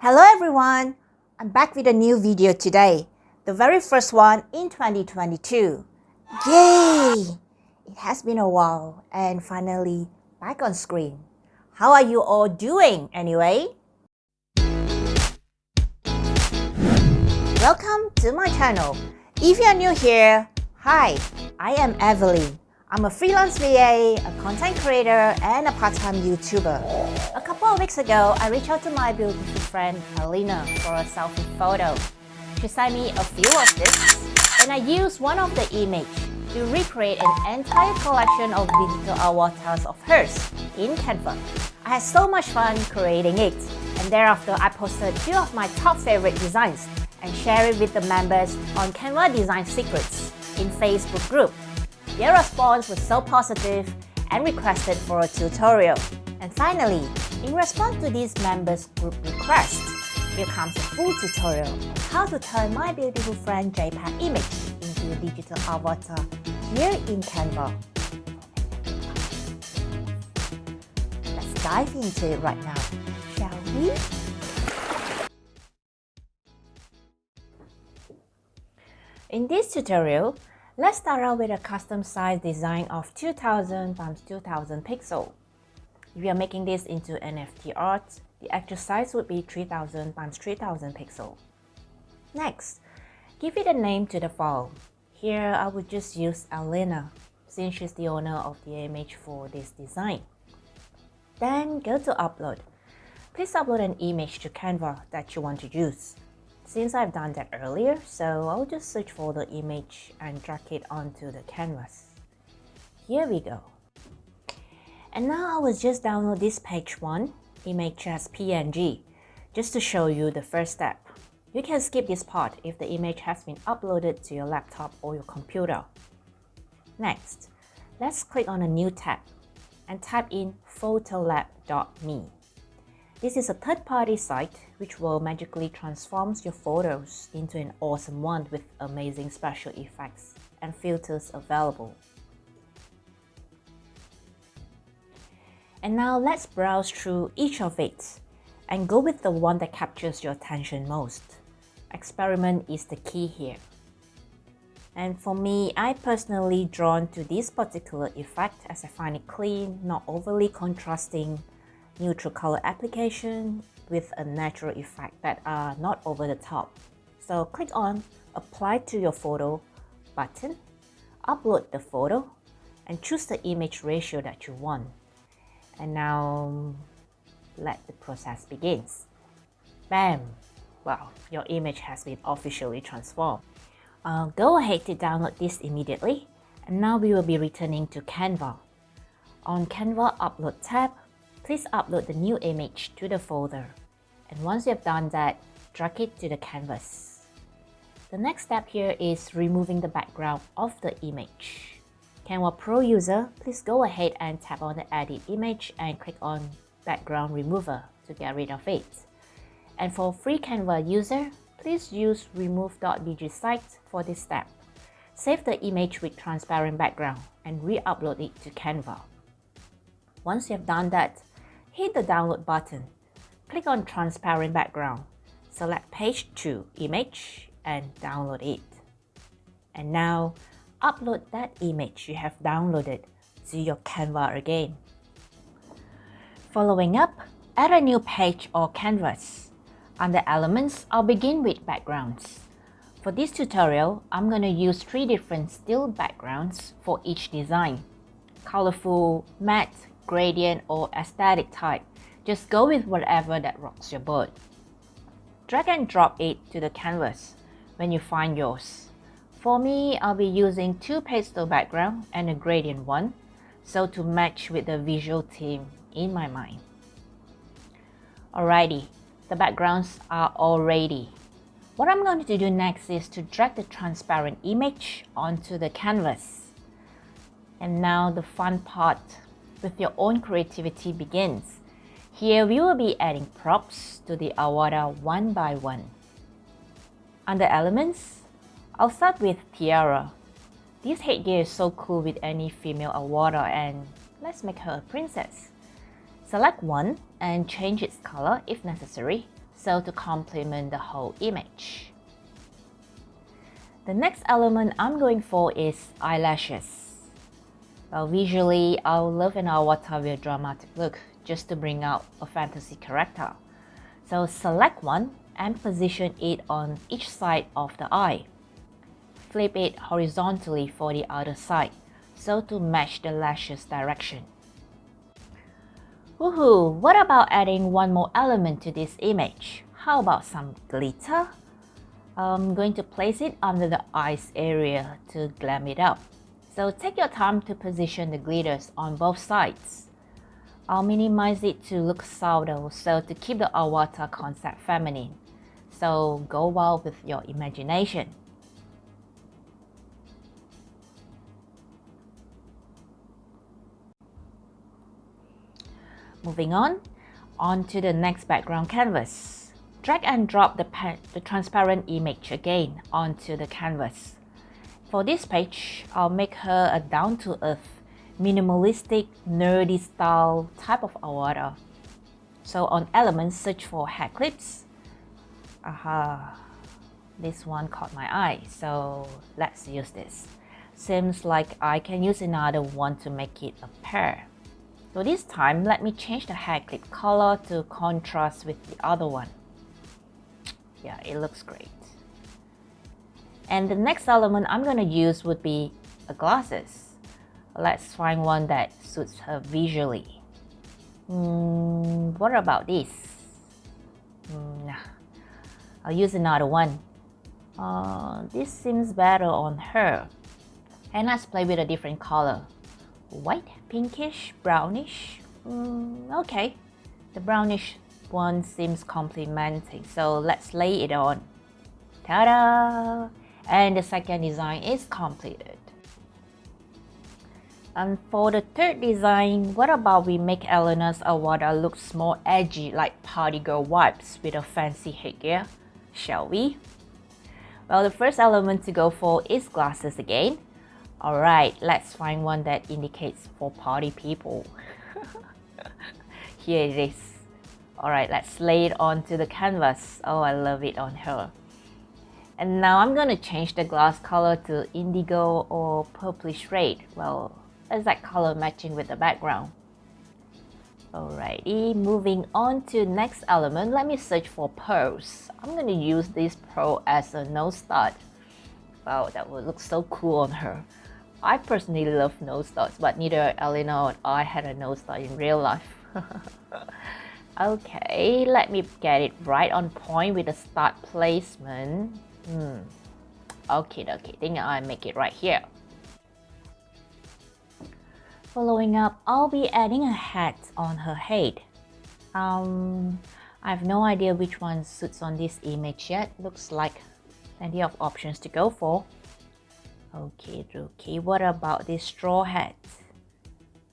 Hello everyone! I'm back with a new video today, the very first one in 2022. Yay! It has been a while and finally back on screen. How are you all doing anyway? Welcome to my channel. If you're new here, hi, I am Evelyn. I'm a freelance VA, a content creator, and a part-time YouTuber. A couple of weeks ago, I reached out to my beautiful friend Alina for a selfie photo. She sent me a few of this, and I used one of the images to recreate an entire collection of digital avatars of hers in Canva. I had so much fun creating it, and thereafter I posted 2 of my top favorite designs and shared it with the members on Canva Design Secrets in Facebook group. Their response was so positive and requested for a tutorial. And finally, in response to this members group request, here comes a full tutorial on how to turn my beautiful friend JPEG image into a digital avatar here in Canva. Let's dive into it right now, shall we? In this tutorial, let's start out with a custom size design of 2000 x 2000 pixels. If you are making this into NFT art, the actual size would be 3000 x 3000 pixels. Next, give it a name to the file. Here I would just use Alina, since she's the owner of the image for this design. Then go to upload. Please upload an image to Canva that you want to use. Since I've done that earlier, so I'll just search for the image and drag it onto the canvas. Here we go. And now I will just download this page 1 image as PNG, just to show you the first step. You can skip this part if the image has been uploaded to your laptop or your computer. Next, let's click on a new tab and type in photolab.me. This is a third-party site which will magically transform your photos into an awesome one with amazing special effects and filters available. And now let's browse through each of it and go with the one that captures your attention most. Experiment is the key here. And for me, I personally drawn to this particular effect as I find it clean, not overly contrasting, neutral color application with a natural effect that are not over the top. So click on Apply to your photo button, upload the photo, and choose the image ratio that you want. And now let the process begin. Bam! Wow, your image has been officially transformed. Go ahead to download this immediately, and now we will be returning to Canva. On Canva Upload tab, please upload the new image to the folder. And once you have done that, drag it to the canvas. The next step here is removing the background of the image. Canva Pro user, please go ahead and tap on the Edit Image and click on Background Remover to get rid of it. And for free Canva user, please use remove.bg for this step. Save the image with transparent background and re-upload it to Canva. Once you have done that, hit the download button, click on transparent background, select page 2 image and download it. And now upload that image you have downloaded to your Canva again. Following up, add a new page or canvas. Under elements, I'll begin with backgrounds. For this tutorial, I'm going to use 3 different still backgrounds for each design: colorful, matte, gradient, or aesthetic type. Just go with whatever that rocks your boat. Drag and drop it to the canvas when you find yours. For me, I'll be using 2 pastel background and a gradient one, so to match with the visual theme in my mind. Alrighty, the backgrounds are all ready. What I'm going to do next is to drag the transparent image onto the canvas. And now the fun part with your own creativity begins. Here we will be adding props to the avatar one by one. Under elements, I'll start with tiara. This headgear is so cool with any female avatar, and let's make her a princess. Select one and change its color if necessary, so to complement the whole image. The next element I'm going for is eyelashes. Well, visually, I would love an avatar with a dramatic look just to bring out a fantasy character. So select one and position it on each side of the eye. Flip it horizontally for the other side, so to match the lashes direction. Woohoo! What about adding one more element to this image? How about some glitter? I'm going to place it under the eyes area to glam it up. So take your time to position the glitters on both sides. I'll minimize it to look subtle, so to keep the avatar concept feminine. So go wild with your imagination. Moving on to the next background canvas. Drag and drop the transparent image again onto the canvas. For this page, I'll make her a down-to-earth, minimalistic, nerdy style type of avatar. So on elements, search for hair clips. Aha, this one caught my eye, so let's use this. Seems like I can use another one to make it a pair. So this time, let me change the hair clip color to contrast with the other one. Yeah, it looks great. And the next element I'm going to use would be glasses. Let's find one that suits her visually. What about this? Nah, I'll use another one. This seems better on her. And let's play with a different color. White, pinkish, brownish. Okay, the brownish one seems complementing, so let's lay it on. Ta-da! And the second design is completed. And for the third design, what about we make Eleanor's avatar looks more edgy, like party girl vibes with a fancy headgear? Shall we? Well, the first element to go for is glasses again. Alright, let's find one that indicates for party people. Here it is. Alright, let's lay it onto the canvas. Oh, I love it on her. And now I'm going to change the glass color to indigo or purplish red. Well, exact color matching with the background. Alrighty, moving on to next element, let me search for pearls. I'm going to use this pearl as a nose stud. Wow, that would look so cool on her. I personally love nose studs, but neither Eleanor or I had a nose stud in real life. Okay, let me get it right on point with the stud placement. Okay, think I make it right here. Following up, I'll be adding a hat on her head. I have no idea which one suits on this image yet. Looks like plenty of options to go for. Okay, what about this straw hat?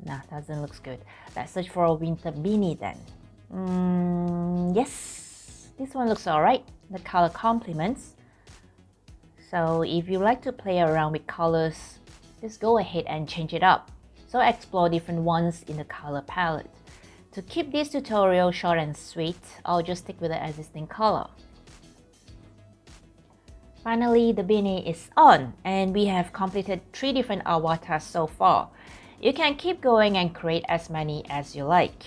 Nah, doesn't look good. Let's search for a winter beanie then. Yes, this one looks alright. The color complements. So if you like to play around with colors, just go ahead and change it up. So explore different ones in the color palette. To keep this tutorial short and sweet, I'll just stick with the existing color. Finally, the beanie is on, and we have completed 3 different avatars so far. You can keep going and create as many as you like.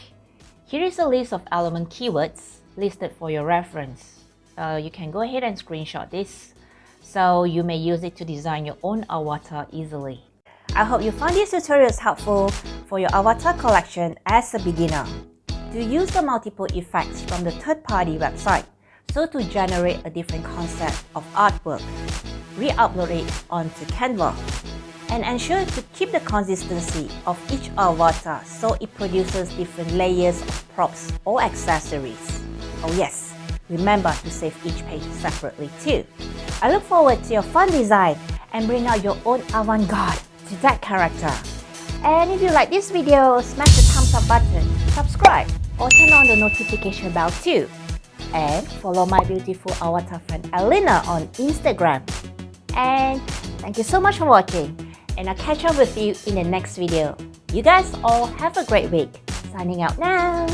Here is a list of element keywords listed for your reference. You can go ahead and screenshot this, so you may use it to design your own avatar easily. I hope you found these tutorials helpful for your avatar collection as a beginner. To use the multiple effects from the third-party website, so to generate a different concept of artwork, re-upload it onto Canva, and ensure to keep the consistency of each avatar so it produces different layers of props or accessories. Oh yes, remember to save each page separately too. I look forward to your fun design and bring out your own avant-garde to that character. And if you like this video, smash the thumbs up button, subscribe, or turn on the notification bell too. And follow my beautiful avatar friend Elena on Instagram. And thank you so much for watching, and I'll catch up with you in the next video. You guys all have a great week. Signing out now.